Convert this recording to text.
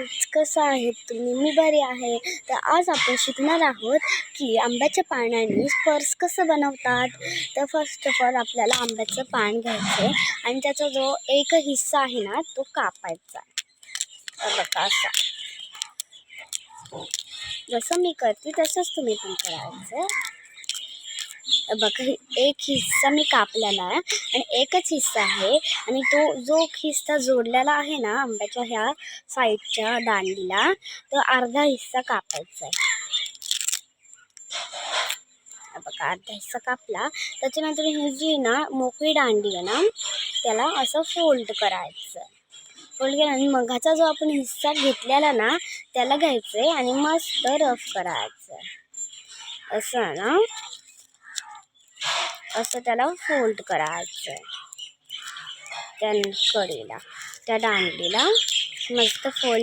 Guys, कसं आहेत तुम्ही? मी बरी आहे. तर आज आपण शिकणार आहोत की आंब्याच्या पानाने पर्स कसं बनवतात. तर फर्स्ट ऑफ ऑल आपल्याला आंब्याचं पान घ्यायचं आहे आणि त्याचा जो एक हिस्सा आहे ना तो कापायचा. बघा असा, जसं मी करते तसंच तुम्ही पण करायचं. बघा, एक हिस्सा मी कापलेला आहे आणि एकच हिस्सा आहे आणि तो जो हिस्सा जोडलेला आहे ना आंब्याच्या ह्या साईडच्या दांडीला, तो अर्धा हिस्सा कापायचा आहे. बघा, अर्धा हिस्सा कापला. त्याच्यानंतर ही जी ना मोकळी दांडी आहे ना त्याला असं फोल्ड करायचं. फोल्ड केलं आणि मगाचा जो आपण हिस्सा घेतलेला ना त्याला घ्यायचं आणि मस्त रफ करायचं. असं ना, असं त्याला फोल्ड करायचं. त्या कडेला, त्या दांडीला मस्त फोल्ड